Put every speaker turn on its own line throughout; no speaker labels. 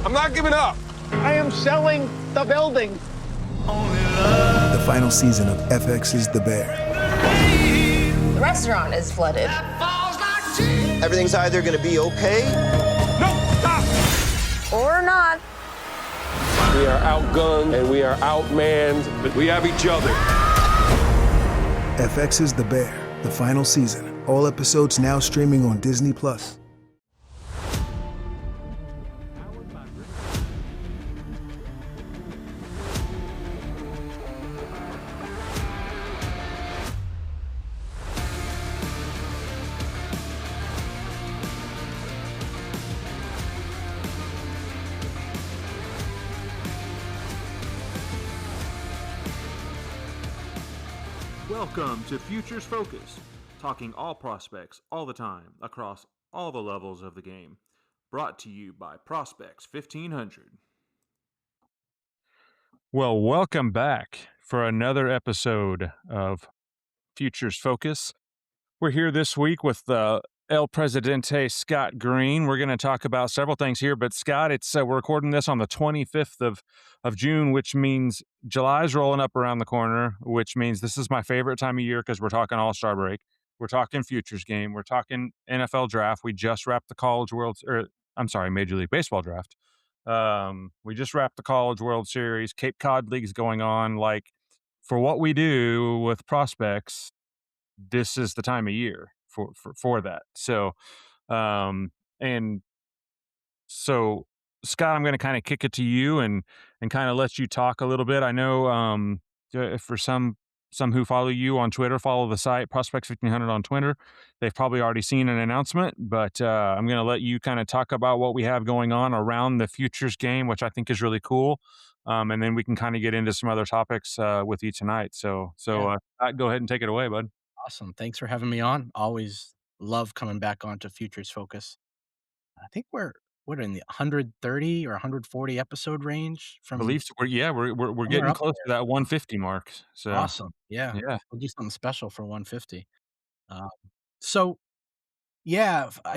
I'm not giving up.
I am selling the building.
The final season of FX's The Bear.
The restaurant is flooded.
Everything's either going to be okay.
No, stop!
Or not.
We are outgunned and we are outmanned, but we have each other.
FX's The Bear, the final season. All episodes now streaming on Disney+.
Welcome to Futures Focus, talking all prospects all the time across all the levels of the game. Brought to you by Prospects 1500.
Well, welcome back for another episode of Futures Focus. We're here this week with El Presidente Scott Greene. We're going to talk about several things here, but Scott, we're recording this on the 25th of June, which means July's rolling up around the corner, which means this is my favorite time of year because we're talking All-Star break. We're talking Futures game. We're talking NFL draft. We just wrapped the Major League Baseball draft. We just wrapped the College World Series. Cape Cod League's going on. Like, for what we do with prospects, this is the time of year for that. So, so Scott, I'm going to kind of kick it to you and kind of let you talk a little bit. I know for some who follow you on Twitter, follow the site Prospects 1500 on Twitter. They've probably already seen an announcement, but I'm going to let you kind of talk about what we have going on around the Futures game, which I think is really cool. And then we can kind of get into some other topics with you tonight. So go ahead and take it away, bud.
Awesome. Thanks for having me on. Always love coming back onto Futures Focus. I think we're in the 130 or 140 episode range.
I believe so. We're getting close to that 150 mark. So
awesome. Yeah. We'll do something special for 150. I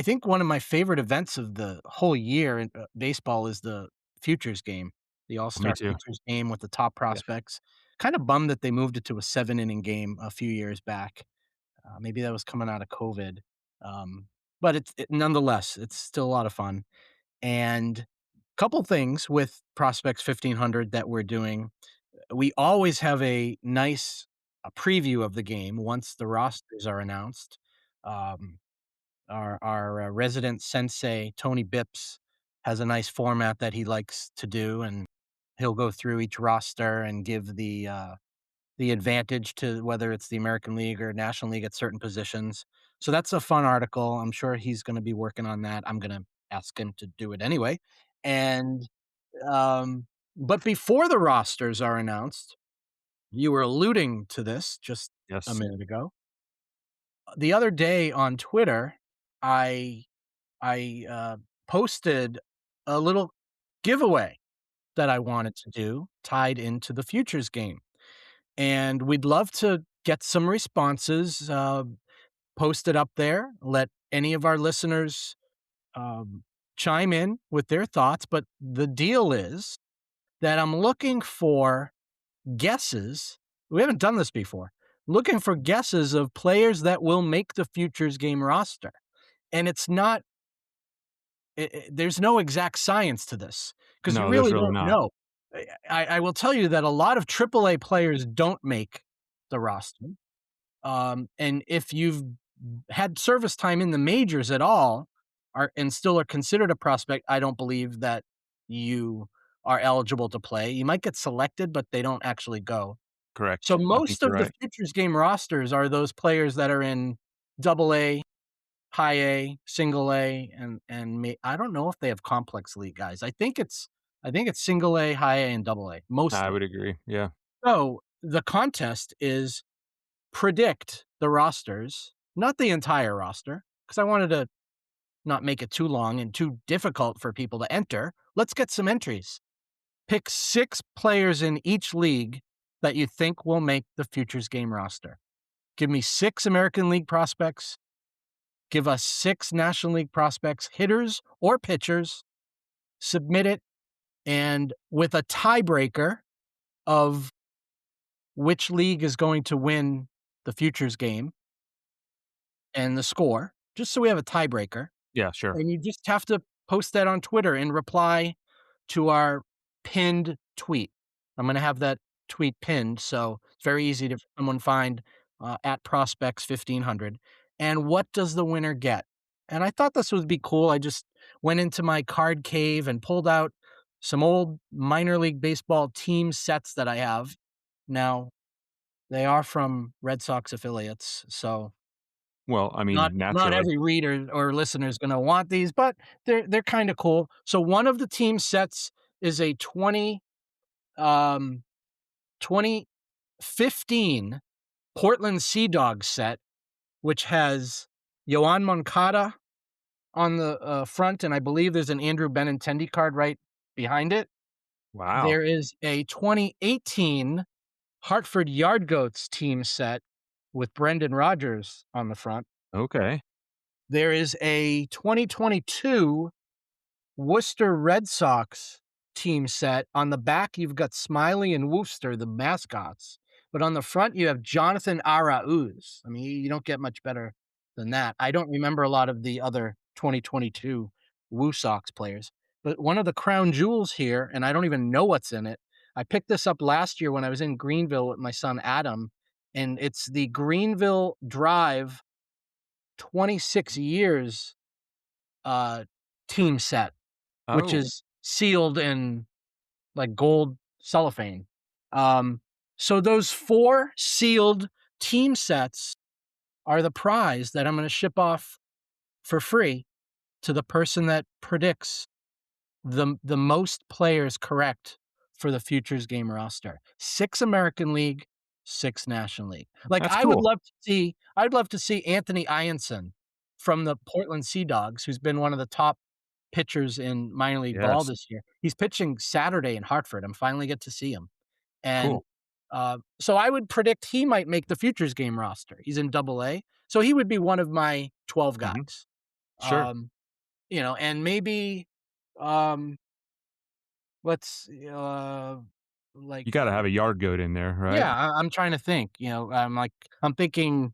think one of my favorite events of the whole year in baseball is the Futures game, the All-Star Futures game with the top prospects. Kind of bummed that they moved it to a 7-inning game a few years back. Maybe that was coming out of COVID. But nonetheless, it's still a lot of fun. And a couple things with Prospects 1500 that we're doing. We always have a nice preview of the game once the rosters are announced. Our resident sensei, Tony Bips, has a nice format that he likes to do, and he'll go through each roster and give the advantage to whether it's the American League or National League at certain positions. So that's a fun article. I'm sure he's going to be working on that. I'm going to ask him to do it anyway. And but before the rosters are announced, you were alluding to this just a minute ago. The other day on Twitter, I posted a little giveaway that I wanted to do tied into the Futures game. And we'd love to get some responses posted up there. Let any of our listeners chime in with their thoughts. But the deal is that I'm looking for guesses. We haven't done this before. Looking for guesses of players that will make the Futures game roster. And it's not, there's no exact science to this because you really don't know. I will tell you that a lot of AAA players don't make the roster. And if you've had service time in the majors at all and still are considered a prospect, I don't believe that you are eligible to play. You might get selected, but they don't actually go.
Correct.
So most of the Futures game rosters are those players that are in AA, High A, Single A, and I don't know if they have Complex League guys. I think it's Single A, High A, and Double A. Mostly.
I would agree. Yeah.
So the contest is predict the rosters, not the entire roster, because I wanted to not make it too long and too difficult for people to enter. Let's get some entries. Pick 6 players in each league that you think will make the Futures game roster. Give me 6 American League prospects. Give us 6 National League prospects, hitters or pitchers. Submit it And with a tiebreaker of which league is going to win the futures game and the score, just so we have a tiebreaker.
Yeah, sure.
And you just have to post that on Twitter and reply to our pinned tweet. I'm going to have that tweet pinned, so it's very easy to someone find at Prospects 1500. And what does the winner get? And I thought this would be cool. I just went into my card cave and pulled out some old minor league baseball team sets that I have. Now, they are from Red Sox affiliates, so
Well, I mean,
not
naturally.
every reader or listener is gonna want these, but they're kinda cool. So one of the team sets is a 2015 Portland Sea Dogs set, which has Yoan Moncada on the, front, and I believe there's an Andrew Benintendi card right behind it.
Wow.
There is a 2018 Hartford Yard Goats team set with Brendan Rodgers on the front.
Okay.
There is a 2022 Worcester Red Sox team set. On the back, you've got Smiley and Wooster, the mascots. But on the front, you have Jonathan Arauz. I mean, you don't get much better than that. I don't remember a lot of the other 2022 Woo Sox players. But one of the crown jewels here, and I don't even know what's in it. I picked this up last year when I was in Greenville with my son Adam, and it's the Greenville Drive 26 years team set, which
Oh,
is sealed in like gold cellophane. So those 4 sealed team sets are the prize that I'm going to ship off for free to the person that predicts the most players correct for the futures game roster. 6 American League, 6 National League. Like
that's
I'd
cool.
love to see Anthony Ianson from the Portland Sea Dogs, who's been one of the top pitchers in minor league ball
Yes.
this year. He's pitching Saturday in Hartford. I'm finally get to see him. And
Cool.
so I would predict he might make the futures game roster. He's in Double-A, so he would be one of my 12
Mhm.
guys.
Sure.
And maybe let's like
You gotta have a yard goat in there, right?
yeah, I'm trying to think. I'm thinking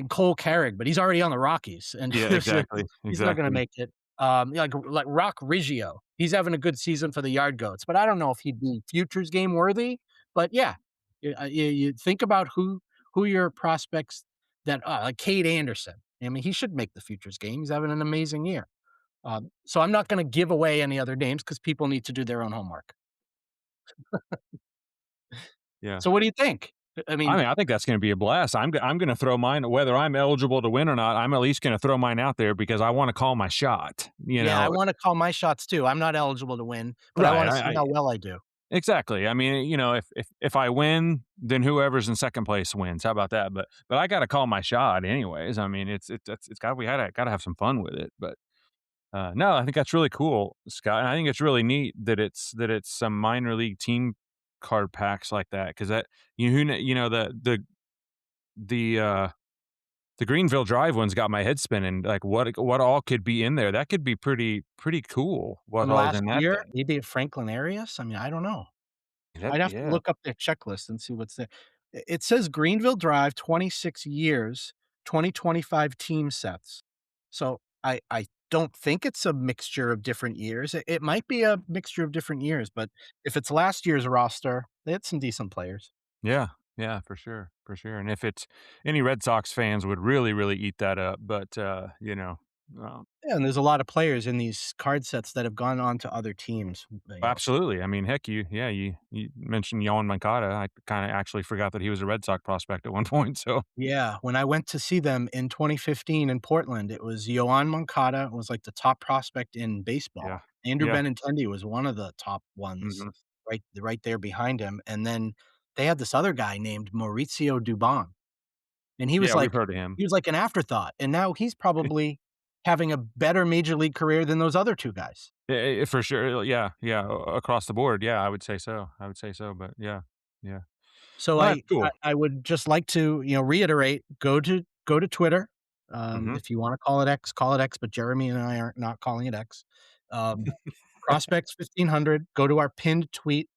Cole Carrick, but he's already on the Rockies, and
Yeah,
there's a-
exactly.
he's not going to
Exactly.
make it. Like Rock Riggio, he's having a good season for the Yard Goats, but I don't know if he'd be futures game worthy. But yeah, you think about who your prospects that like Cade Anderson. I mean, he should make the futures game. He's having an amazing year. So I'm not going to give away any other names because people need to do their own homework.
Yeah.
So what do you think? I
I
mean,
mean, I think that's gonna be a blast. I'm gonna throw mine whether I'm eligible to win or not, I'm at least gonna throw mine out there because I wanna call my shot, you
yeah, I
know?
want to call my shots too. I'm not eligible to win, but I
Right,
want to see how well I do.
exactly. I mean, if I win, then whoever's in second place wins. How about that? But I gotta call my shot anyways. I mean, it's gotta have some fun with it, but, no, I think that's really cool, Scott, and I think it's really neat that it's some minor league team card packs like that because that the, uh, the Greenville Drive one's got my head spinning, like, what all could be in there? That could be pretty cool what
From
all's
last
in that
year,
thing.
maybe at Franklin Arias? I mean, I don't know.
That
I'd have to
yeah.
look up their checklist and see what's there. It says Greenville Drive, 26 years, 2025 team sets. So I don't think it's a mixture of different years. It might be a mixture of different years, but if it's last year's roster, they had some decent players.
Yeah, yeah, for sure, and if it's any Red Sox fans would really, really eat that up, but, um,
Yeah, and there's a lot of players in these card sets that have gone on to other teams.
absolutely, I mean, heck, you mentioned Yoan Moncada, I kinda actually forgot that he was a Red Sox prospect at one point, so
Yeah, when I went to see them in 2015 in Portland, it was Yoan Moncada was like the top prospect in
yeah,
baseball. Andrew
yeah,
Benintendi was one of the top ones,
mhm.
right there behind him, and then they had this other guy named Mauricio Dubon, and
Yeah, we've heard of him.
he was like an afterthought, and now he's probably having a better major league career than those other 2 guys.
For sure, yeah, yeah, across the board, yeah, I would say so, but yeah, yeah.
So
Well, that's cool.
I would just like to, reiterate, go to Twitter.
Mhm.
If you wanna call it X, but Jeremy and I aren't not calling it X. Um, Prospects 1500. Go to our pinned tweet,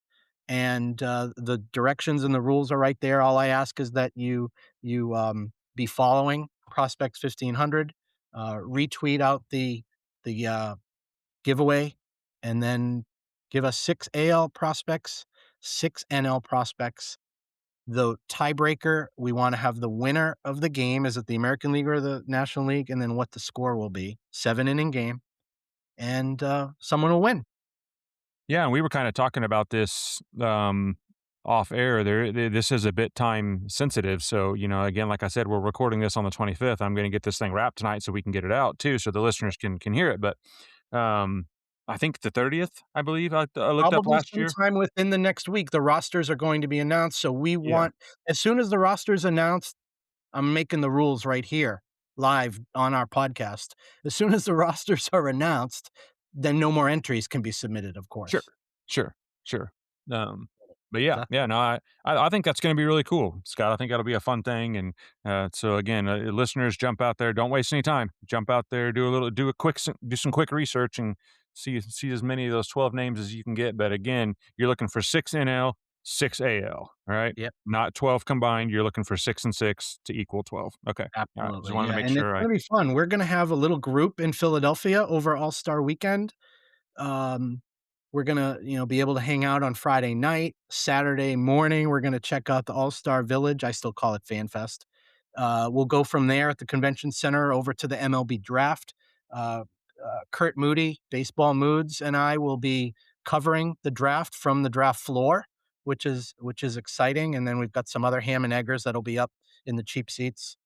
and the directions and the rules are right there. All I ask is that you be following Prospects 1500, retweet out the giveaway, and then give us 6 AL prospects, 6 NL prospects. The tiebreaker, we want to have the winner of the game. Is it the American League or the National League? And then what the score will be. 7-inning game, and someone will win.
Yeah, and we were kind of talking about this off air. This is a bit time sensitive. So, again, like I said, we're recording this on the 25th. I'm going to get this thing wrapped tonight so we can get it out too, so the listeners can hear it. But I think the 30th, I believe, I looked up
Probably
last year.
sometime within the next week, the rosters are going to be announced. So we want, as soon as the roster's announced, I'm making the rules right here, live on our podcast. As soon as the rosters are announced, then no more entries can be submitted, of course.
Sure. But no, I think that's going to be really cool, Scott. I think that'll be a fun thing. And so again, listeners, jump out there. Don't waste any time. Jump out there, do some quick research and see as many of those 12 names as you can get. But again, you're looking for 6 NL, 6 AL, all right?
Yep.
Not 12 combined. You're looking for 6 and 6 to equal 12. Okay.
Absolutely.
All right. Just wanted to make
and
sure.
It's going to be fun. We're going to have a little group in Philadelphia over All-Star Weekend. We're going to, be able to hang out on Friday night. Saturday morning, we're going to check out the All-Star Village. I still call it Fan Fest. We'll go from there at the convention center over to the MLB draft. Kurt Moody, Baseball Moods, and I will be covering the draft from the draft floor, which is exciting. And then we've got some other ham and eggers that'll be up in the cheap seats,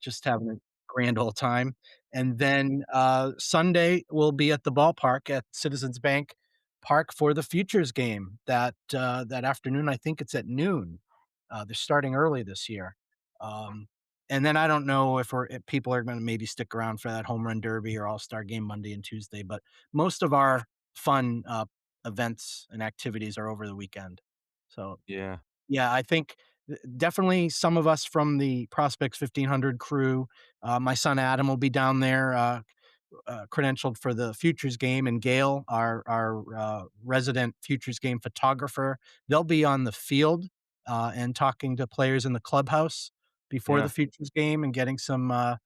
just having a grand old time. And then Sunday we'll be at the ballpark at Citizens Bank Park for the Futures game that afternoon. I think it's at noon. They're starting early this year. And then I don't know if people are going to maybe stick around for that home run derby or All-Star game Monday and Tuesday, but most of our fun events and activities are over the weekend. So yeah, I think definitely some of us from the Prospects 1500 crew. My son Adam will be down there, credentialed for the Futures game, and Gail, our resident Futures game photographer, they'll be on the field and talking to players in the clubhouse before the Futures game and getting some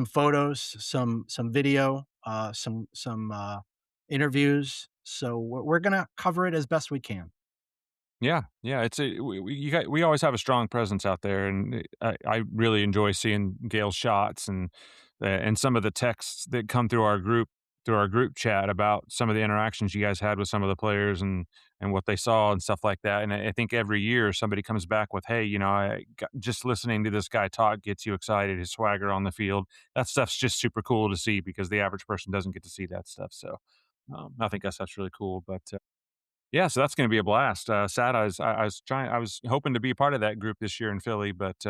photos, some video, some interviews. So we're gonna cover it as best we can.
Yeah. We always have a strong presence out there, and I really enjoy seeing Gail's shots and some of the texts that come through our group chat about some of the interactions you guys had with some of the players and what they saw and stuff like that. And I think every year somebody comes back with, hey, just listening to this guy talk gets you excited. His swagger on the field, that stuff's just super cool to see because the average person doesn't get to see that stuff. So I think that's really cool. But yeah, so that's going to be a blast. Sad, I was hoping to be a part of that group this year in Philly, but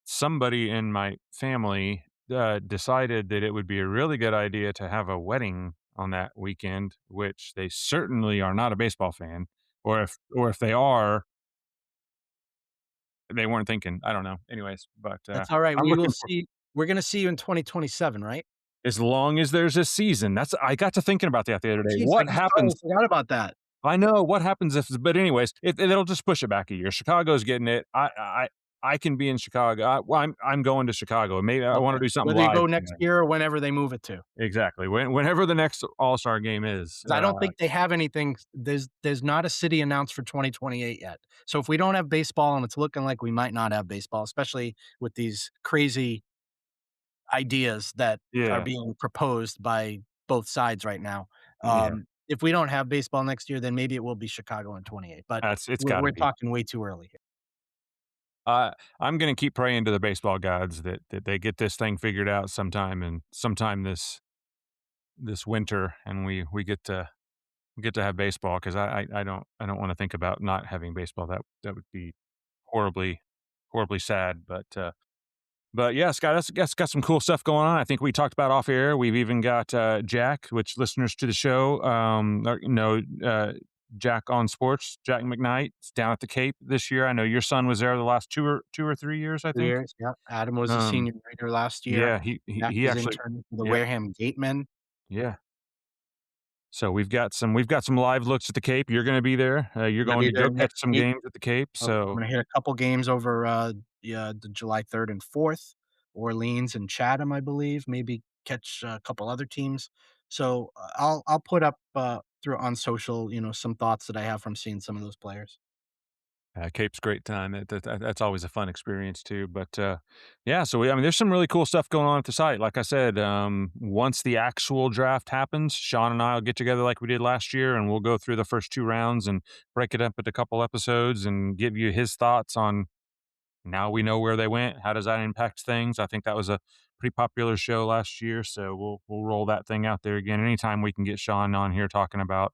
somebody in my family decided that it would be a really good idea to have a wedding on that weekend, which they certainly are not a baseball fan, or if they are, they weren't thinking. I don't know. Anyways, but
that's all right. We're going to see you in 2027, right?
As long as there's a season. I got to thinking about that the other day.
Jeez,
what happens?
I forgot about that.
I know what happens but anyways, it'll just push it back a year. Chicago's getting it. I can be in Chicago. I'm going to Chicago. Maybe I want to do something.
Whether you go next year or whenever they move it to.
Exactly. Whenever the next All-Star game is.
I don't think they have anything. There's not a city announced for 2028 yet. So if we don't have baseball, and it's looking like we might not have baseball, especially with these crazy ideas that are being proposed by both sides right now. If we don't have baseball next year, then maybe it will be Chicago in 28. But we're talking way too early here.
I'm going to keep praying to the baseball gods that they get this thing figured out sometime this winter, and we get to have baseball, because I don't want to think about not having baseball. That would be horribly sad. But yeah, Scott, that's got some cool stuff going on. I think we talked about off air. We've even got Jack, which listeners to the show Jack on Sports, Jack McKnight, down at the Cape this year. I know your son was there the last two or 3 years, I think.
2 years, yeah. Adam was a senior writer last year.
Yeah, he actually
interned for the Wareham Gatemen.
Yeah. So we've got some live looks at the Cape. You're going to be there. You're
I'm gonna
going
be
to go
there
catch
next
some
week.
games at the Cape.
I'm
So
gonna hit a couple games over the July 3rd and 4th, Orleans and Chatham, I believe. Maybe catch a couple other teams. So I'll put up through on social, some thoughts that I have from seeing some of those players.
Cape's great time. That's always a fun experience too. But yeah, so I mean, there's some really cool stuff going on at the site. Like I said, once the actual draft happens, Sean and I will get together like we did last year, and we'll go through the first two rounds and break it up into a couple episodes and give you his thoughts on. Now we know where they went. How does that impact things? I think that was a pretty popular show last year, so we'll roll that thing out there again. Anytime we can get Sean on here talking about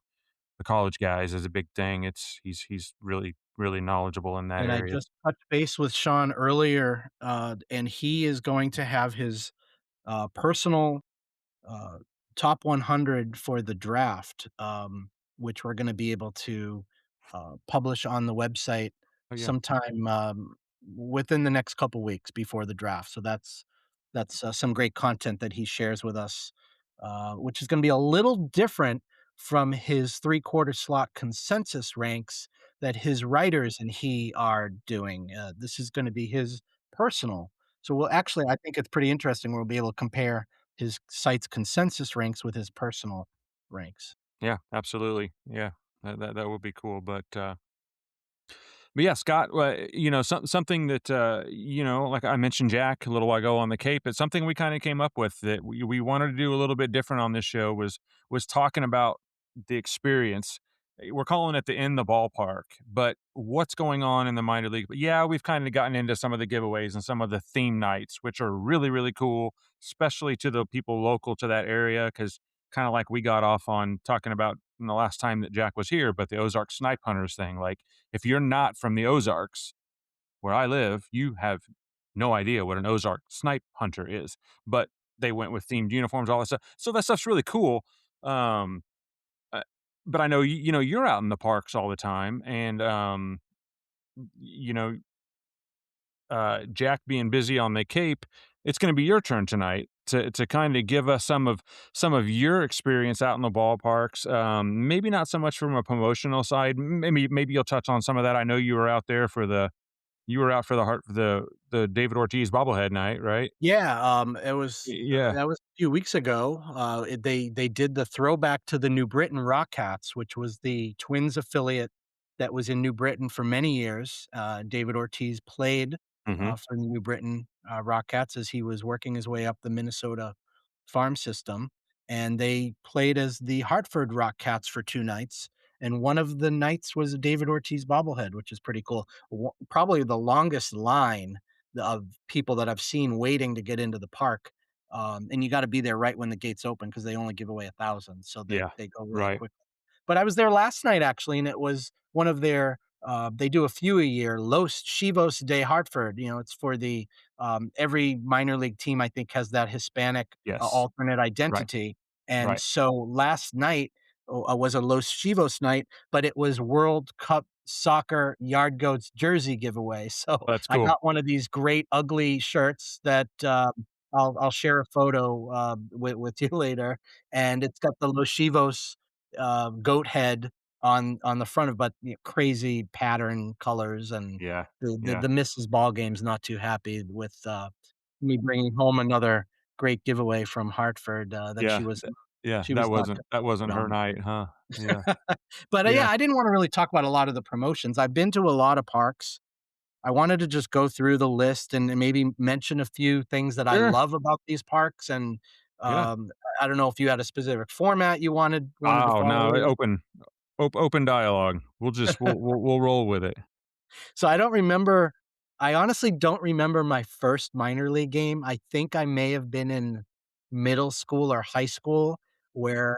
the college guys is a big thing. He's really knowledgeable in that
And I
area.
just touched base with Sean earlier, and he is going to have his personal uh, top 100 for the draft, which we're going to be able to publish on the website
Oh yeah,
sometime within the next couple weeks before the draft. So that's some great content that he shares with us, which is going to be a little different from his three-quarter slot consensus ranks that his writers and he are doing. This is going to be his personal. So we'll actually, I think it's pretty interesting. We'll be able to compare his site's consensus ranks with his personal ranks.
yeah, absolutely, yeah. That would be cool, but yeah, Scott, something that like I mentioned Jack a little while ago on the Cape. It's something we kind of came up with that we wanted to do a little bit different on this show was talking about the experience. We're calling it the in the ballpark, but what's going on in the minor league? But yeah, we've kind of gotten into some of the giveaways and some of the theme nights, which are really really cool, especially to the people local to that area, because kind of like we got off on talking about in the last time that Jack was here, but the Ozark Snipe Hunters thing, like if you're not from the Ozarks, where I live, you have no idea what an Ozark snipe hunter is. But they went with themed uniforms, all that stuff. So that stuff's really cool. Um, uh, but I know you're out in the parks all the time, and you know Jack being busy on the Cape, it's going to be your turn tonight to kind of give us some of your experience out in the ballparks. Maybe not so much from a promotional side. Maybe you'll touch on some of that. I know you were out there for the David Ortiz bobblehead night, right?
Yeah, it was
Yeah.
that was a few weeks ago. They did the throwback to the New Britain Rockcats, which was the Twins affiliate that was in New Britain for many years. David Ortiz played
Hmm.
for the New Britain Rockcats as he was working his way up the Minnesota farm system, and they played as the Hartford Rockcats for 2 nights, and one of the nights was a David Ortiz bobblehead, which is pretty cool. Probably the longest line of people that I've seen waiting to get into the park, and you gotta be there right when the gates open because they only give away 1,000, so
Yeah.
they go really
Right.
quick. But I was there last night actually, and it was one of their they do a few a year, Los Chivos de Hartford. It's for the every minor league team I think has that Hispanic
Yes.
alternate
Right.
identity. And
Right.
so last night was a Los Chivos night, but it was World Cup soccer yard goats jersey giveaway. So
That's
I
cool.
got one of these great ugly shirts that I'll share a photo with you later, and it's got the Los Chivos goat head on the front of, but crazy pattern colors, and
Yeah.
the
Yeah.
the Mrs. Ball Game's not too happy with me bringing home another great giveaway from Hartford that
Yeah. Yeah.
she
That
was not
wasn't that wasn't her
on.
night, huh? Yeah.
But
Yeah.
yeah, I didn't want to really talk about a lot of the promotions. I've been to a lot of parks. I wanted to just go through the list and maybe mention a few things that I
Sure.
love about these parks, and
Yeah.
um, I don't know if you had a specific format you wanted to
Oh no,
follow.
open dialogue. We'll roll with it.
So I honestly don't remember my first minor league game. I think I may have been in middle school or high school where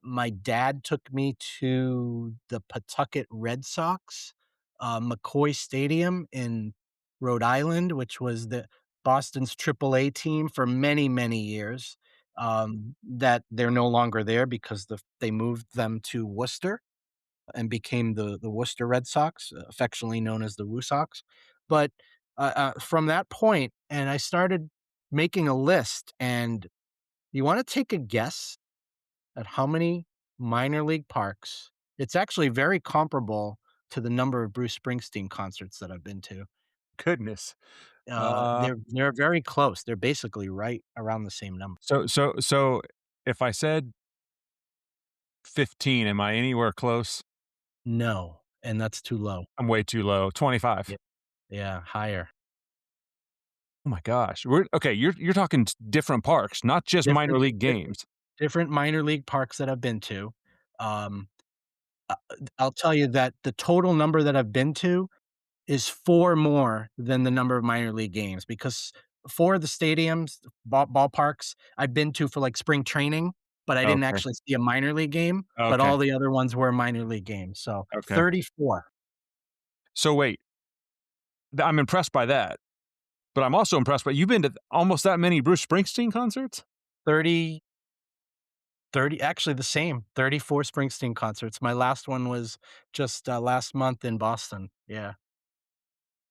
my dad took me to the Pawtucket Red Sox, McCoy Stadium in Rhode Island, which was the Boston's AAA team for many, many years. That they're no longer there because they moved them to Worcester and became the Worcester Red Sox, affectionately known as the Woo Sox. But from that point, and I started making a list. And you want to take a guess at how many minor league parks. It's actually very comparable to the number of Bruce Springsteen concerts that I've been to.
Goodness. Uh,
They're very close. They're basically right around the same number.
so if I said 15, am I anywhere close?
No, and that's too low.
I'm way too low. 25.
Yeah, yeah, higher.
Oh my gosh. We're okay, you're talking different parks, not just minor
Different
league
different
games.
different minor league parks that I've been to. Um, I'll tell you that the total number that I've been to is 4 more than the number of minor league games because 4 of the stadiums, ballparks I've been to for, like, spring training, but I didn't
Okay.
actually see a minor league game, but
Okay.
all the other ones were minor league games, so
Okay.
34.
So wait, I'm impressed by that, but I'm also impressed by you've been to almost that many Bruce Springsteen concerts?
30 30 actually the same, 34 Springsteen concerts. My last one was just, last month in Boston. Yeah,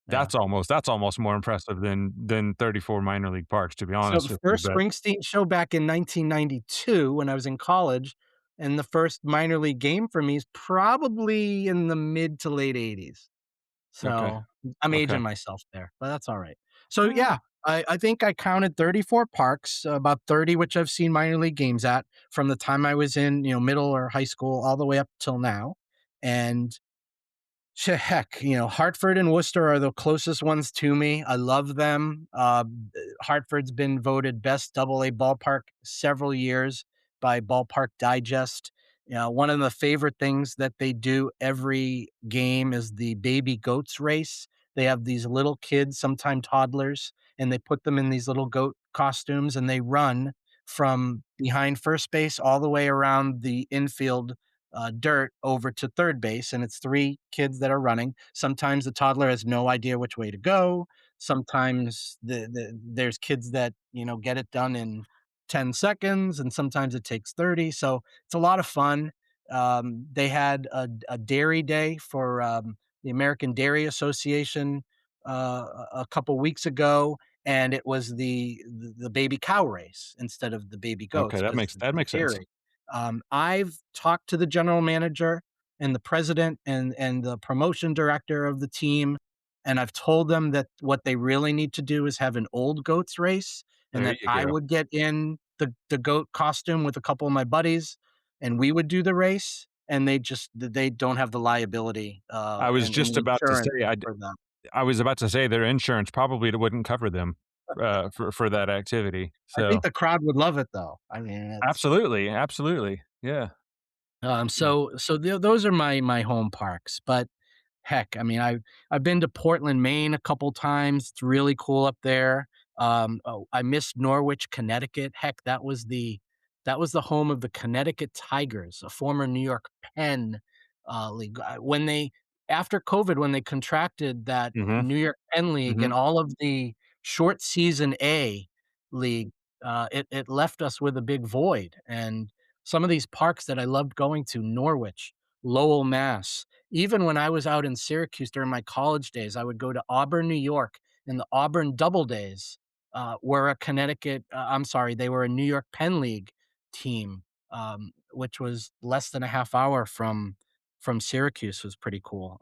yeah.
That's almost more impressive than 34 minor league parks, to be
So
honest
the
with you,
first
but
Springsteen show back in 1992 when I was in college, and the first minor league game for me is probably in the mid to late '80s.
okay.
So, I'm
Okay.
aging myself there, but that's alright. So,
Uh,
yeah, I think I counted 34 parks, about 30 which I've seen minor league games at from the time I was in, middle or high school all the way up till now, and heck, Hartford and Worcester are the closest ones to me. I love them. Hartford's been voted best double-A ballpark several years by Ballpark Digest. One of the favorite things that they do every game is the baby goats race. They have these little kids, sometimes toddlers, and they put them in these little goat costumes and they run from behind first base all the way around the infield dirt over to third base, and it's 3 kids that are running. Sometimes the toddler has no idea which way to go. Sometimes there's kids that get it done in 10 seconds, and sometimes it takes 30. So it's a lot of fun. They had a dairy day for the American Dairy Association a couple weeks ago, and it was the baby cow race instead of the baby
okay,
goats
that
because
makes
it's
that
a
makes sense.
dairy. I've talked to the general manager and the president and the promotion director of the team, and I've told them that what they really need to do is have an old goats race, and
There
that
you
I
go.
would get in the goat costume with a couple of my buddies, and we would do the race, and they don't have the liability,
I was
and
just
the
about to
insurance
say
for that.
I was about to say their insurance probably wouldn't cover them, for that activity,
I think
so
the crowd would love it though. I mean, it's
absolutely, absolutely, yeah. Yeah.
those are my home parks, but heck, I mean, I've been to Portland, Maine a couple times. It's really cool up there. I miss Norwich, Connecticut. Heck, that was the home of the Connecticut Tigers, a former New York Penn league. When they after COVID, when they contracted that
Mhm,
New York Penn League and
mhm.
all of the short season A league, it left us with a big void. And some of these parks that I loved going to, Norwich, Lowell, Mass. Even when I was out in Syracuse during my college days, I would go to Auburn, New York, and the Auburn Doubledays were a Connecticut. I'm sorry, they were a New York Penn League team, which was less than a half hour from Syracuse. Was pretty cool.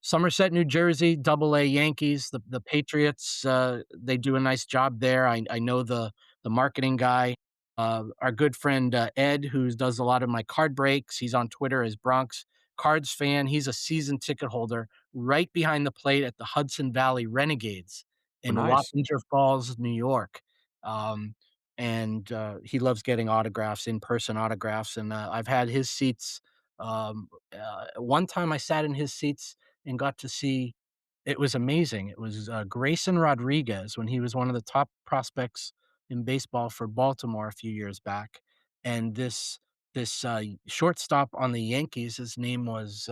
Somerset, New Jersey, Double-A Yankees, the Patriots, they do a nice job there. I know the marketing guy. Our good friend, Ed, who does a lot of my card breaks, he's on Twitter as Bronx Cards fan. He's a season ticket holder right behind the plate at the Hudson Valley Renegades
Oh,
in
nice.
Wappinger Falls, New York. Um, and he loves getting autographs, in-person autographs, and I've had his seats. One time I sat in his seats and got to see it was amazing. It was, Grayson Rodriguez when he was one of the top prospects in baseball for Baltimore a few years back, and this shortstop on the Yankees, his name was,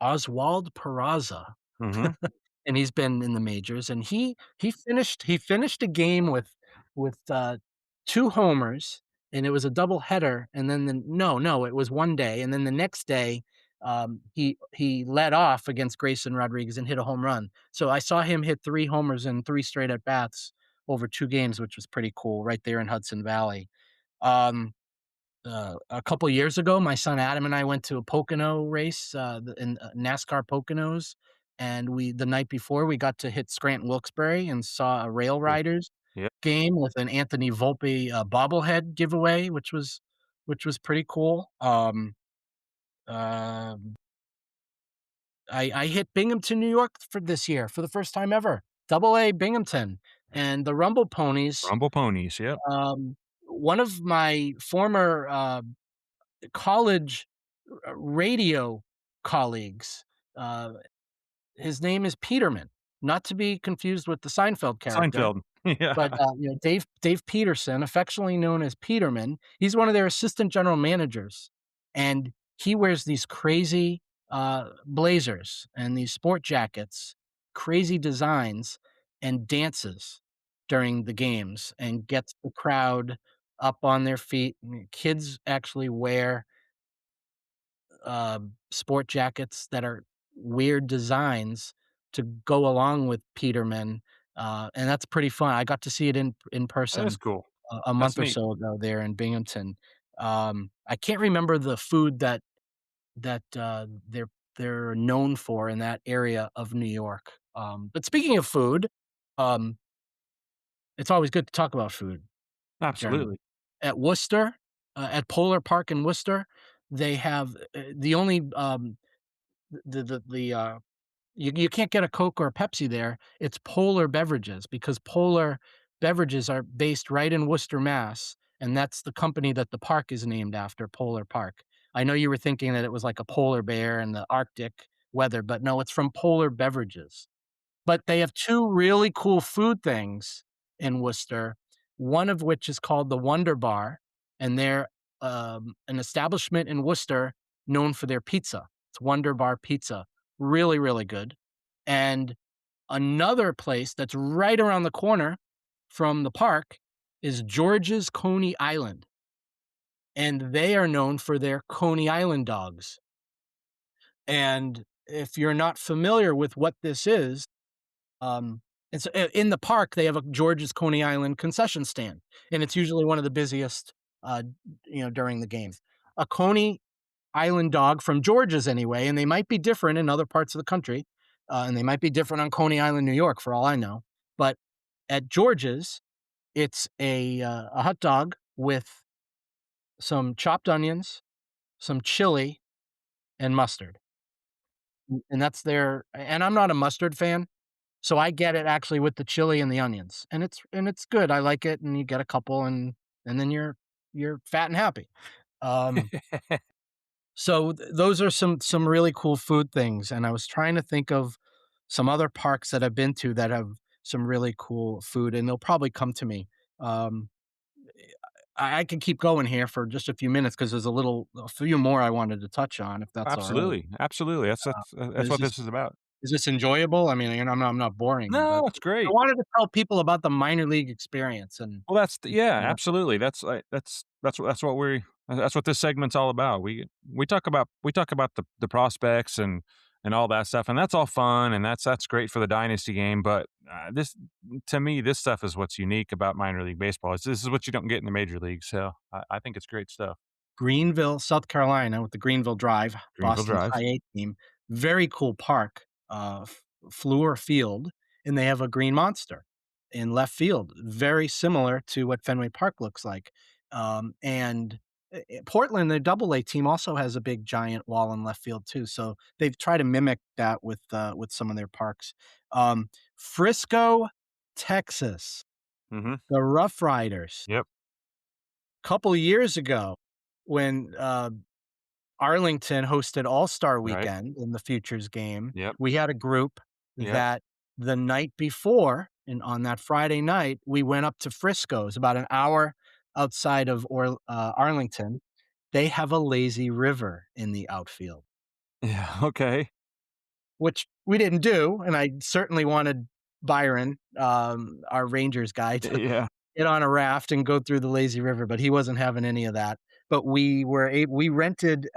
Oswald Peraza,
Mhm.
and he's been in the majors, and he finished a game with 2 homers, and it was a doubleheader, and then no, it was 1 day, and then the next day, he led off against Grayson Rodriguez and hit a home run. So I saw him hit 3 homers in 3 straight at bats over 2 games, which was pretty cool right there in Hudson Valley. Um a couple years ago, my son Adam and I went to a Pocono race in NASCAR Poconos, and the night before we got to hit Scranton Wilkes-Barre and saw a Rail
Cool.
Riders
Yep.
game with an Anthony Volpe bobblehead giveaway, which was pretty cool. Um, I hit Binghamton, New York for this year for the first time ever. Double A Binghamton and the Rumble Ponies.
Rumble Ponies. Yep.
One of my former college radio colleagues, uh, his name is Peterman, not to be confused with the Seinfeld character.
Seinfeld. Yeah.
But, Dave Peterson, affectionately known as Peterman, he's one of their assistant general managers, and he wears these crazy, blazers and these sport jackets, crazy designs, and dances during the games and gets the crowd up on their feet. Kids actually wear, sport jackets that are weird designs to go along with Peterman, and that's pretty fun. I got to see it in
That is
person
cool.
a
That's
month or
neat.
so ago there in Binghamton. I can't remember the food that they're known for in that area of New York. But speaking of food, um, it's always good to talk about food, Jeremy.
Absolutely.
At Worcester, at Polar Park in Worcester, they have the only the you can't get a Coke or a Pepsi there. It's Polar Beverages because Polar Beverages are based right in Worcester, Mass, and that's the company that the park is named after, Polar Park. I know you were thinking that it was like a polar bear in the Arctic weather, but no, it's from Polar Beverages. But they have 2 really cool food things in Worcester, one of which is called the Wonder Bar, and they're, an establishment in Worcester known for their pizza. It's Wonder Bar Pizza. Really, really good. And another place that's right around the corner from the park is George's Coney Island, and they are known for their Coney Island dogs. And if you're not familiar with what this is, it's in the park, they have a George's Coney Island concession stand, and it's usually one of the busiest, uh, during the games. A Coney Island dog from George's anyway, and they might be different in other parts of the country, and they might be different on Coney Island, New York, for all I know. But at George's, it's a hot dog with some chopped onions, some chili, and mustard, and that's their. And I'm not a mustard fan, so I get it actually with the chili and the onions, and it's good. I like it, and you get a couple, and then you're fat and happy. Um, so those are some really cool food things, and I was trying to think of some other parks that I've been to that have some really cool food, and they'll probably come to me. Um, I can keep going here for just a few minutes because there's a few more I wanted to touch on, if that's all right.
Absolutely. Absolutely. That's
Is
what
this
this is about.
is this enjoyable? I mean, I'm not boring you, but
No, it's
I
great.
wanted to tell people about the minor league experience and
Well, yeah,
you know,
absolutely. That's what this segment's all about. We talk about the prospects and all that stuff, and that's all fun, and that's great for the dynasty game. But this, to me, this stuff is what's unique about minor league baseball. This is what you don't get in the major leagues. So I think it's great stuff.
Greenville, South Carolina, with the Greenville Drive,
Greenville
Boston's
Drive.
high A team. Very cool park, Fluor Field, and they have a green monster in left field, very similar to what Fenway Park looks like. And Portland, the Double A team, also has a big giant wall in left field too. So they've tried to mimic that with some of their parks. Frisco, Texas,
Mm-hmm.
the Rough Riders.
Yep.
Couple years ago, when Arlington hosted All-Star
Right.
Weekend in the Futures game,
Yep.
we had a group
Yep.
that the night before, and on that Friday night, we went up to Frisco's, about an hour outside of Arlington. They have a lazy river in the outfield,
Yeah. Okay.
which we didn't do, and I certainly wanted Byron, our Rangers guy, to
Yeah.
get on a raft and go through the lazy river, but he wasn't having any of that. But we rented,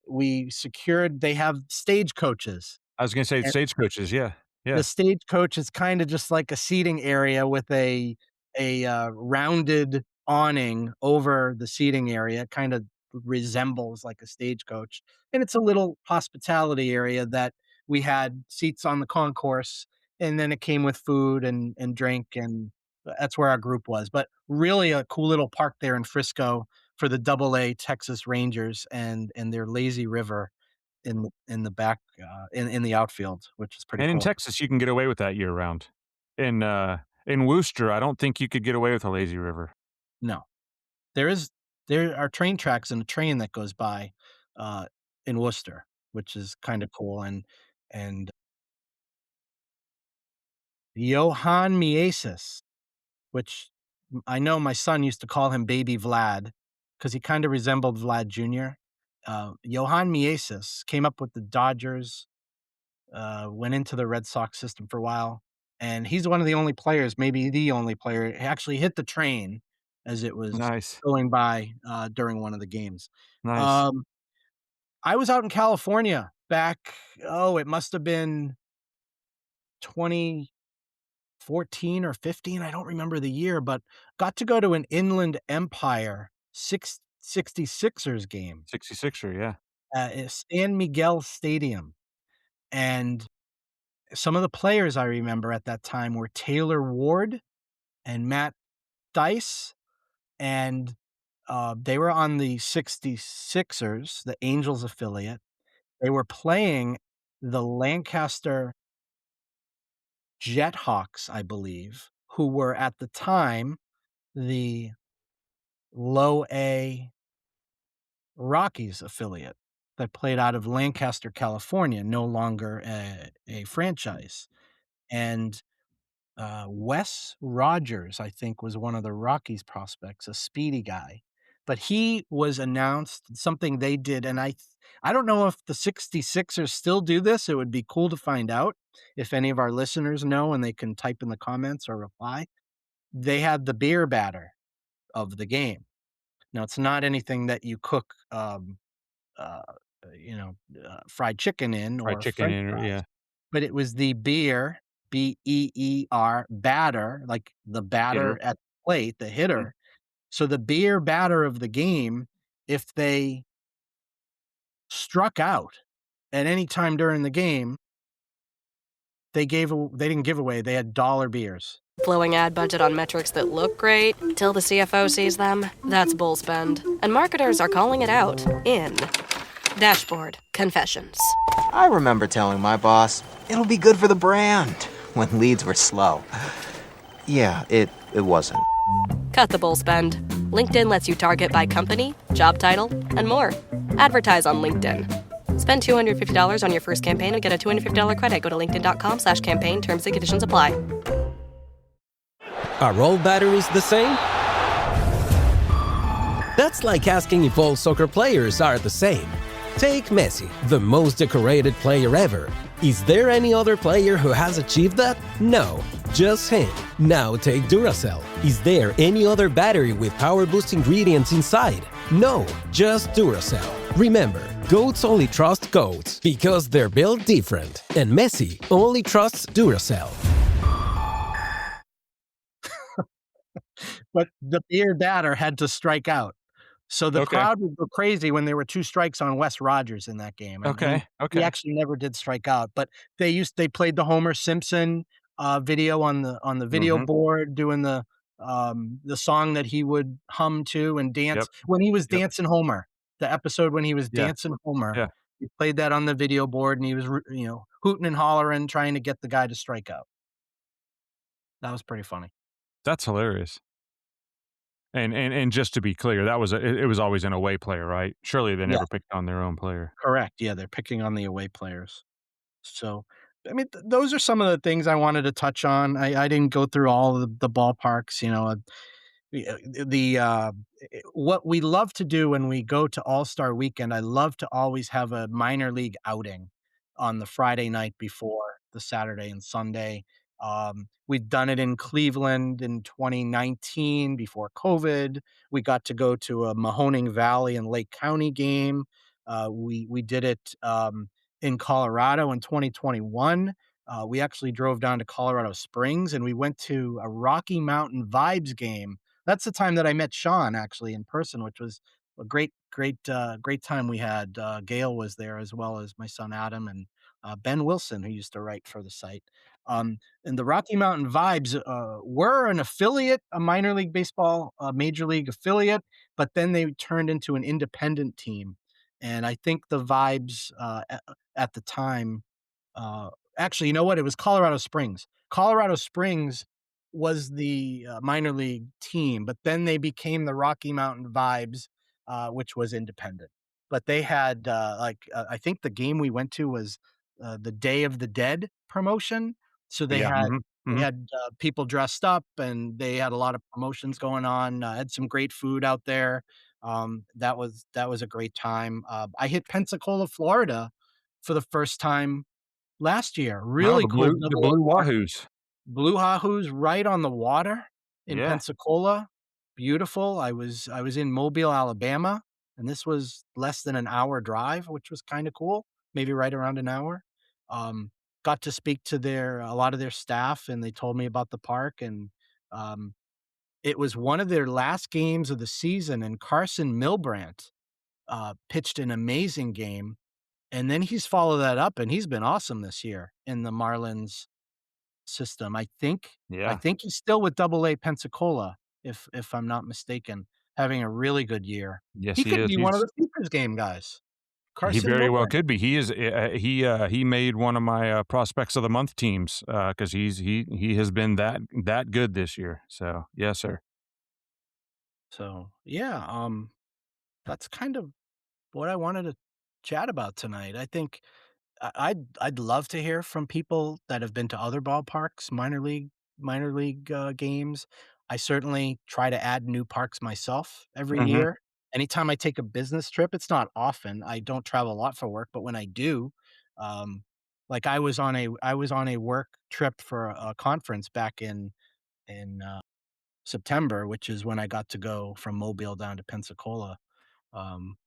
we secured. They have stagecoaches,
I was gonna say
and
stagecoaches. Yeah.
the
Yeah.
stagecoach is kind of just like a seating area with a rounded awning over the seating area, kind of resembles like a stagecoach. And it's a little hospitality area that we had seats on the concourse, and then it came with food and drink, and that's where our group was. But really a cool little park there in Frisco for the AA Texas Rangers and their lazy river in the back in the outfield, which is pretty
And in
cool.
Texas, you can get away with that year round. In Worcester, I don't think you could get away with a lazy river.
No. There are train tracks and a train that goes by uh, in Worcester, which is kind of cool. And Johann Miesis, which I know my son used to call him Baby Vlad because he kind of resembled Vlad Jr. Johann Miesis came up with the Dodgers, went into the Red Sox system for a while, and he's one of the only players, maybe the only player, who actually hit the train as it was
Nice.
going by during one of the games.
Nice.
Um, I was out in California back, it must have been 2014 or 15. I don't remember the year, but got to go to an Inland Empire 66ers game
66er, yeah.
at San Miguel Stadium. And some of the players I remember at that time were Taylor Ward and Matt Dice, and they were on the 66ers, the Angels affiliate. They were playing the Lancaster Jethawks, I believe, who were at the time the low A Rockies affiliate that played out of Lancaster, California, no longer a franchise. And Wes Rogers, I think, was one of the Rockies prospects, a speedy guy. But he was announced something they did, and I don't know if the 66ers still do this. It would be cool to find out if any of our listeners know, and they can type in the comments or reply. They had the beer batter of the game. Now, it's not anything that you cook, uh, fried chicken in
Fried
or
chicken
French
in,
fries,
yeah.
but it was the beer, BEER, batter, like the batter
Hitter.
at the plate, the
Mhm.
hitter. So the beer batter of the game, if they struck out at any time during the game, they didn't give away, they had dollar beers.
Blowing ad budget on metrics that look great till the CFO sees them. That's bull spend. And marketers are calling it out in Dashboard Confessions.
I remember telling my boss, it'll be good for the brand, when leads were slow. Yeah, it wasn't.
Cut the bull spend. LinkedIn lets you target by company, job title, and more. Advertise on LinkedIn. Spend $250 on your first campaign and get a $250 credit. Go to linkedin.com/campaign. Terms and conditions apply.
Are all batteries the same? That's like asking if all soccer players are the same. Take Messi, the most decorated player ever. Is there any other player who has achieved that? No, just him. Now take Duracell. Is there any other battery with power boost ingredients inside? No, just Duracell. Remember, goats only trust goats because they're built different. And Messi only trusts Duracell.
But the beer batter had to strike out. So the
Okay.
crowd would go crazy when there were 2 strikes on Wes Rogers in that game. And he
Okay.
actually never did strike out, but they played the Homer Simpson video on the video
Mhm.
board, doing the song that he would hum to and dance
Yep.
when he was
Yep.
dancing Homer. The episode when he was
Yeah.
dancing Homer,
Yeah.
he played that on the video board, and he was hooting and hollering, trying to get the guy to strike out. That was pretty funny.
That's hilarious. And just to be clear, that was it was always an away player, right? Surely they
Yeah.
never picked on their own player.
Correct. Yeah, they're picking on the away players. So, I mean, those are some of the things I wanted to touch on. I didn't go through all of the ballparks. What we love to do when we go to All-Star Weekend, I love to always have a minor league outing on the Friday night before the Saturday and Sunday. We've done it in Cleveland in 2019 before COVID. We got to go to a Mahoning Valley and Lake County game. We did it in Colorado in 2021. We actually drove down to Colorado Springs and we went to a Rocky Mountain Vibes game That's the time that I met Sean actually in person, which was a great time we had. Gail was there as well as my son Adam and Ben Wilson, who used to write for the site. And the Rocky Mountain Vibes were an affiliate, a minor league baseball, major league affiliate, but then they turned into an independent team. And I think the Vibes at the time, uh, actually, you know what? It was Colorado Springs. Colorado Springs was the minor league team, but then they became the Rocky Mountain Vibes, which was independent. But they had I think the game we went to was the Day of the Dead promotion. So they
Yeah.
had
Mm-hmm.
people dressed up, and they had a lot of promotions going on. Had some great food out there. That was a great time. I hit Pensacola, Florida, for the first time last year.
Oh,
Really cool
the
double
blue
A park.
wahoos.
Blue Wahoos right on the water in
Yeah.
Pensacola. Beautiful. I was in Mobile, Alabama, and this was less than an hour drive, which was kinda cool, maybe right around an hour. Um, Got to speak to a lot of their staff, and they told me about the park, and, um, it was one of their last games of the season, and Carson Milbrandt, pitched an amazing game, and then he's followed that up, and he's been awesome this year in the Marlins system. I
Yeah.
think he's still with Double A Pensacola, if I'm not mistaken, having a really good year.
Yes,
He
he
could
is.
be one of the Futures game guys.
He
Carson
very well
Milburn.
could be. He is. He made one of my prospects of the month teams because he has been that good this year. So yes, sir.
So, yeah, that's kind of what I wanted to chat about tonight. I think I'd love to hear from people that have been to other ballparks, minor league games. I certainly try to add new parks myself every
Hmm.
year. Anytime I take a business trip, it's not often. I don't travel a lot for work, but when I do, um, like I was on a work trip for a conference back in September, which is when I got to go from Mobile down to Pensacola. Um,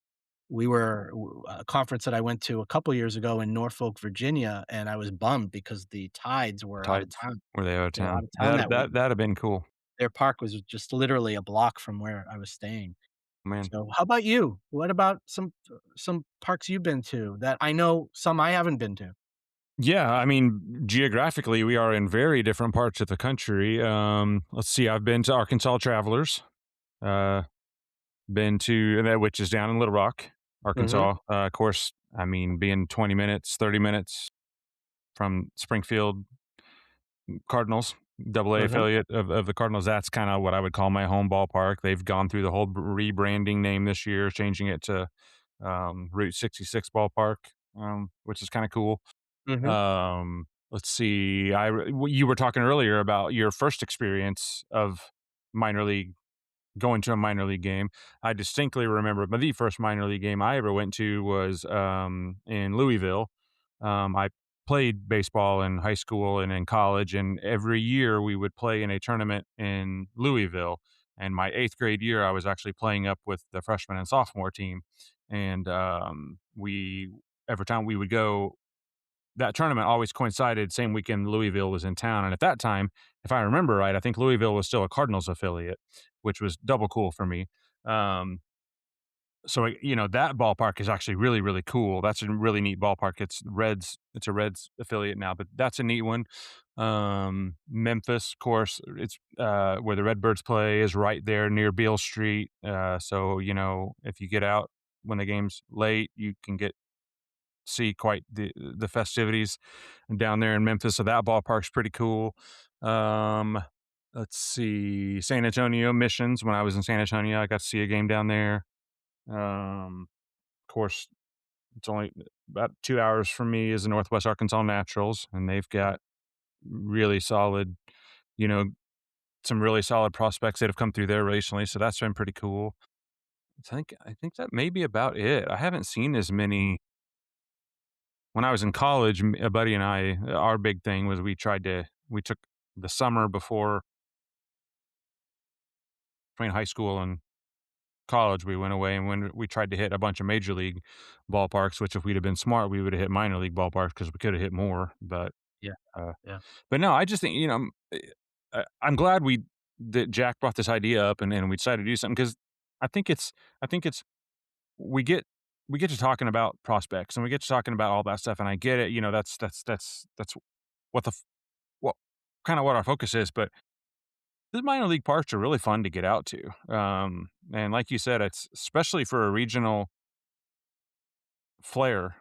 we were a conference that I went to a couple years ago in Norfolk, Virginia, and I was bummed because the Tides were out of
Tides
town.
were they out of
They were out
town?
of town that week.
That'd have been cool,
Their park was just literally a block from where I was staying.
man.
So, how about you? What about some parks you've been to that I know some I haven't been to?
Yeah, I mean, geographically, we are in very different parts of the country. Let's see. I've been to Arkansas Travelers. Uh, been to that, which is down in Little Rock,
Mhm,
Arkansas. Of course, I mean, being 20 minutes, 30 minutes from Springfield Cardinals, Double A
mhm,
affiliate of the Cardinals. That's kind of what I would call my home ballpark. They've gone through the whole rebranding name this year, changing it to Route 66 Ballpark, which is kind of cool.
mhm.
Let's see. You were talking earlier about your first experience of minor league going to a minor league game. I distinctly remember, but the first minor league game I ever went to was in Louisville. I played baseball in high school and in college, and every year we would play in a tournament in Louisville. And my 8th grade year, I was actually playing up with the freshman and sophomore team, and we every time we would go, that tournament always coincided same weekend Louisville was in town. And at that time, if I remember right, I think Louisville was still a Cardinals affiliate, which was double cool for me. Um, that ballpark is actually really, really cool. That's a really neat ballpark. It's a Reds affiliate now, but that's a neat one. Memphis, of course, it's where the Redbirds play is right there near Beale Street. So if you get out when the game's late, you can see quite the festivities down there in Memphis. So that ballpark's pretty cool. Um, let's see, San Antonio Missions. When I was in San Antonio, I got to see a game down there. Of course, it's only about 2 hours from me is the Northwest Arkansas Naturals, and they've got really solid, you know, some really solid prospects that have come through there recently. So that's been pretty cool. I think that may be about it. I haven't seen as many. When I was in college, a buddy and I, our big thing was we took the summer before between high school and college, we went away and when we tried to hit a bunch of major league ballparks, which if we'd have been smart, we would have hit minor league ballparks because we could have hit more. But,
Yeah,
uh,
yeah.
but no, I just think, I'm glad that Jack brought this idea up and we decided to do something because I think it's we get we get to talking about prospects and we get to talking about all that stuff, and I get it. That's what what kind of what our focus is, but the minor league parks are really fun to get out to. And like you said, it's especially for a regional flair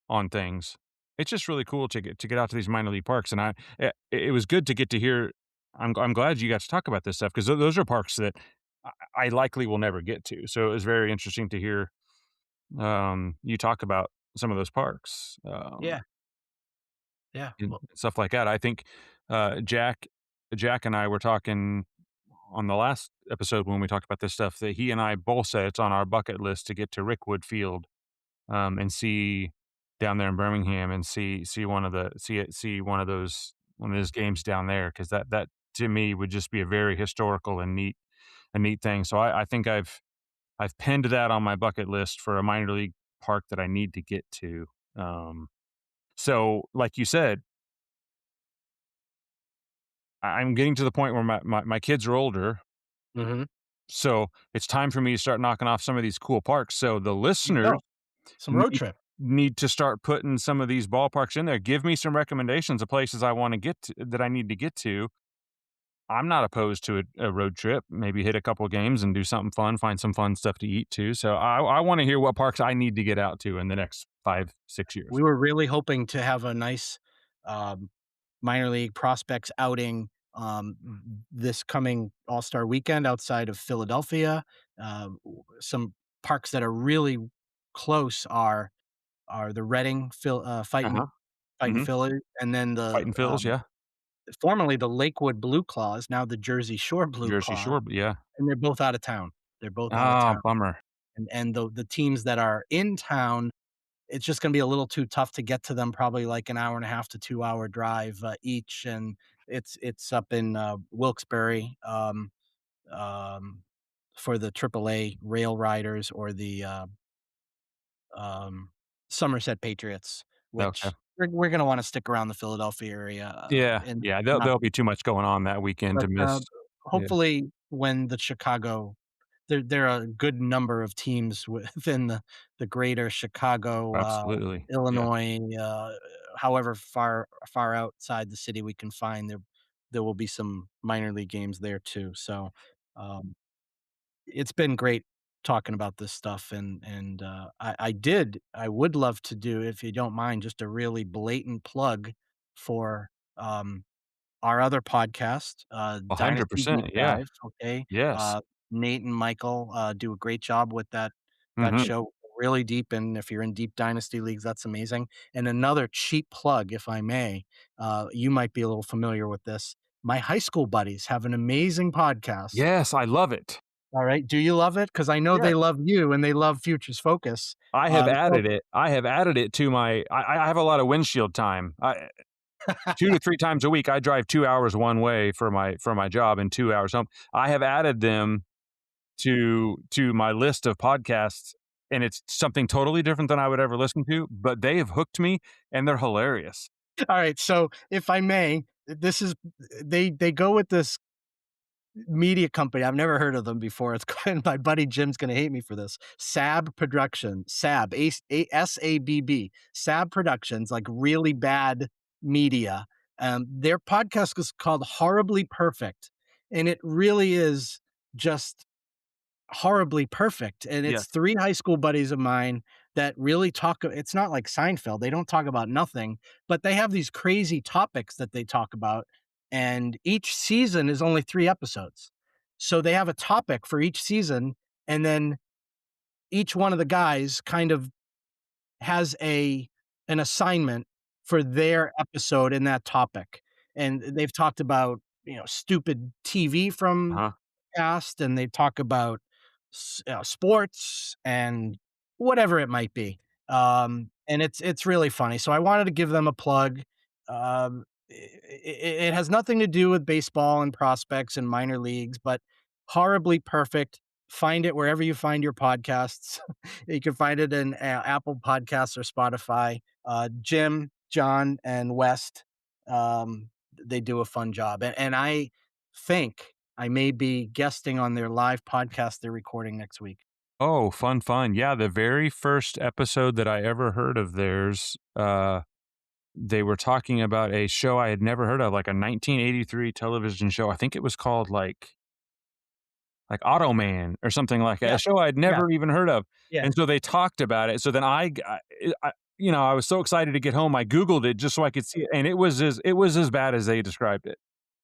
on things. It's just really cool to get out to these minor league parks, and it was good to get to hear. I'm glad you got to talk about this stuff because those are parks that I likely will never get to. So it was very interesting to hear you talk about some of those parks.
Yeah. Yeah.
And stuff like that. I think Jack and I were talking on the last episode when we talked about this stuff that he and I both said it's on our bucket list to get to Rickwood Field and see down there in Birmingham and see one of those games down there because that to me would just be a very historical and neat thing. So I think I've pinned that on my bucket list for a minor league park that I need to get to. So like you said, I'm getting to the point where my kids are older.
Mm-hmm.
So it's time for me to start knocking off some of these cool parks. So the listeners
some road trip
need to start putting some of these ballparks in there. Give me some recommendations of places I want to get to, that I need to get to. I'm not opposed to a road trip. Maybe hit a couple of games and do something fun, find some fun stuff to eat too. So I want to hear what parks I need to get out to in the next 5-6 years.
We were really hoping to have a nice minor league prospects outing this coming All-Star weekend outside of Philadelphia. Some parks that are really close are the Reading Fighting Phillies, and then the
Fighting Phils, yeah.
Formerly the Lakewood Blue Claws, now the Jersey Shore Blue
Jersey
Claws.
Shore, yeah.
And they're both out of town. They're both out of town.
Bummer.
And the teams that are in town, it's just going to be a little too tough to get to them. Probably like an hour and a half to 2 hour drive each, and it's up in Wilkes-Barre for the AAA Rail Riders or the Somerset Patriots, which we're going to want to stick around the Philadelphia area.
There'll be too much going on that weekend to miss.
Hopefully, when the Chicago. There are a good number of teams within the greater Chicago,
Absolutely.
Illinois, however far outside the city we can find, there will be some minor league games there too. So it's been great talking about this stuff, and I would love to do, if you don't mind, just a really blatant plug for our other podcast, Dynasty
100%,
Deep
yeah.
Dive, okay?
Yes.
Nate and Michael do a great job with that
Mhm.
show, really deep, and if you're in deep dynasty leagues, that's amazing. And another cheap plug, if I may, you might be a little familiar with this. My high school buddies have an amazing podcast.
Yes, I love it.
All right. Do you love it? Because I know they love you and they love Futures Focus.
I have added it. I have added it to my. I have a lot of windshield time. 2 to 3 times a week, I drive 2 hours one way for my job and 2 hours home. I have added them to my list of podcasts, and it's something totally different than I would ever listen to. But they have hooked me, and they're hilarious.
All right. So, if I may, this is they go with this media company. I've never heard of them before. It's my buddy Jim's going to hate me for this. SAB Productions, SAB, SABB, SAB Productions, like really bad media. Their podcast is called Horribly Perfect, and it really is just horribly perfect. And it's 3 high school buddies of mine that really talk. It's not like Seinfeld. They don't talk about nothing, but they have these crazy topics that they talk about. And each season is only 3 episodes. So they have a topic for each season. And then each one of the guys kind of has an assignment for their episode in that topic. And they've talked about, stupid TV from past, and they talk about sports and whatever it might be. And it's really funny. So I wanted to give them a plug. It has nothing to do with baseball and prospects and minor leagues, but Horribly Perfect. Find it wherever you find your podcasts. You can find it in Apple Podcasts or Spotify. Jim, John, and West, they do a fun job. And I think I may be guesting on their live podcast they're recording next week.
Oh, fun. Yeah, the very first episode that I ever heard of theirs, they were talking about a show I had never heard of, like a 1983 television show. I think it was called like Automan or something like that,
Yeah.
a show I'd
Yeah.
never even heard of.
Yeah.
And so they talked about it. So then I was so excited to get home. I Googled it just so I could see it. And it was as bad as they described it.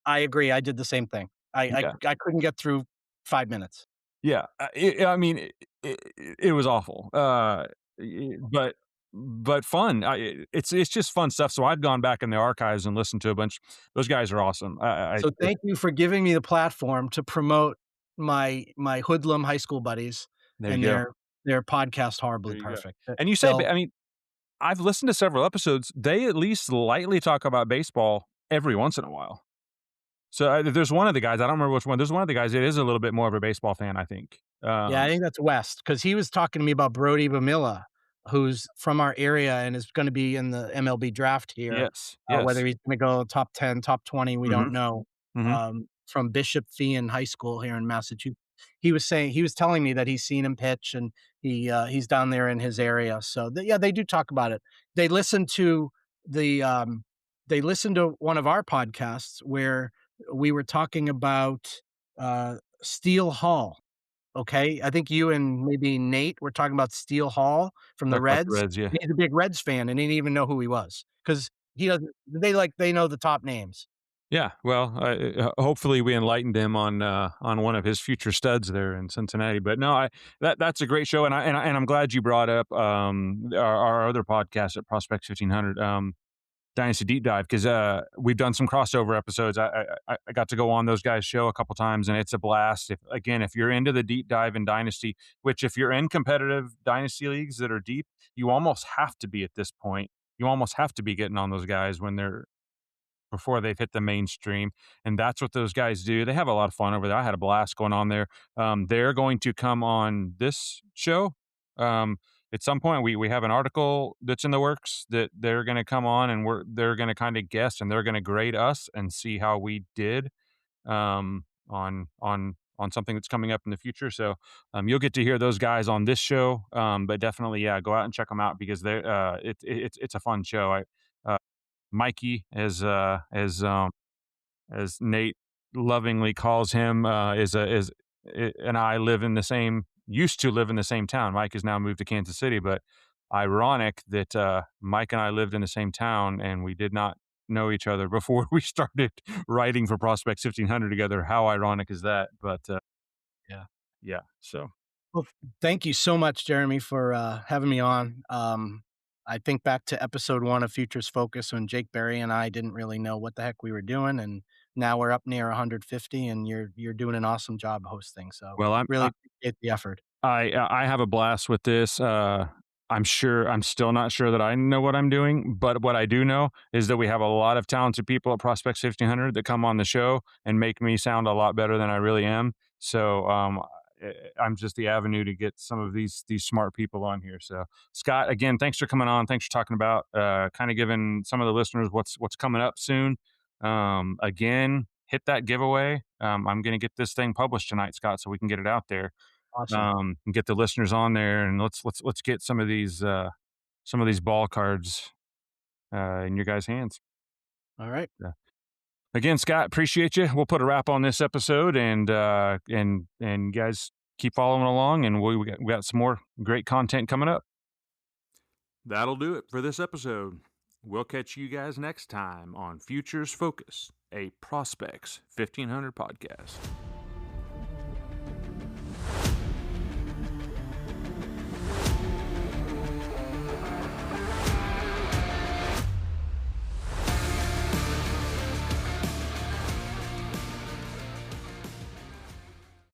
I agree. I did the same thing.
Yeah.
I couldn't get through 5 minutes.
Yeah. It was awful. But fun. It's just fun stuff. So I've gone back in the archives and listened to a bunch. Those guys are awesome.
So thank you for giving me the platform to promote my hoodlum high school buddies and their podcast Horribly Perfect.
And you said, I've listened to several episodes. They at least lightly talk about baseball every once in a while. So there's one of the guys, I don't remember which one. There's one of the guys that is a little bit more of a baseball fan, I think.
Yeah, I think that's West, because he was talking to me about Brody Bamilla, who's from our area and is going to be in the MLB draft here.
Yes.
Whether he's going to go top 10, top 20, we don't know.
Mhm.
From Bishop Feehan High School here in Massachusetts. He was telling me that he's seen him pitch, and he's down there in his area. So they do talk about it. They listen to one of our podcasts where we were talking about Steele Hall. Okay, I think you and maybe Nate were talking about Steele Hall from the
Talk about
Reds.
the Reds, yeah.
He's a big Reds fan and he didn't even know who he was because he doesn't. They know the top names.
Yeah, well, hopefully we enlightened him on one of his future studs there in Cincinnati. But no, that's a great show, and I'm glad you brought up our other podcast at Prospects 1500, Dynasty Deep Dive, because we've done some crossover episodes. I got to go on those guys' show a couple times, and it's a blast. If you're into the deep dive in Dynasty, which if you're in competitive Dynasty leagues that are deep, you almost have to be at this point. You almost have to be getting on those guys before they've hit the mainstream. And that's what those guys do. They have a lot of fun over there. I had a blast going on there. They're going to come on this show. At some point, we have an article that's in the works that they're going to come on, and they're going to kind of guess, and they're going to grade us and see how we did on something that's coming up in the future. So you'll get to hear those guys on this show. But definitely, go out and check them out because it's a fun show. Mikey, as Nate lovingly calls him, and I used to live in the same town. Mike has now moved to Kansas City, but ironic that Mike and I lived in the same town and we did not know each other before we started writing for Prospects 1500 together. How ironic is that? But yeah. So,
well, thank you so much, Jeremy, for having me on. I think back to episode 1 of Futures Focus when Jake Berry and I didn't really know what the heck we were doing, and now we're up near 150, and you're doing an awesome job hosting. So,
well,
I really appreciate the effort.
I have a blast with this. I'm still not sure that I know what I'm doing, but what I do know is that we have a lot of talented people at Prospects 1500 that come on the show and make me sound a lot better than I really am. So, I'm just the avenue to get some of these smart people on here. So, Scott, again, thanks for coming on. Thanks for talking about kind of giving some of the listeners what's coming up soon. Again, hit that giveaway. I'm going to get this thing published tonight, Scott, so we can get it out there.
Awesome.
And get the listeners on there, and let's get some of these ball cards in your guys' hands.
All right.
Yeah. Again, Scott, appreciate you. We'll put a wrap on this episode, and guys keep following along, and we got some more great content coming up.
That'll do it for this episode. We'll catch you guys next time on Futures Focus, a Prospects 1500 podcast.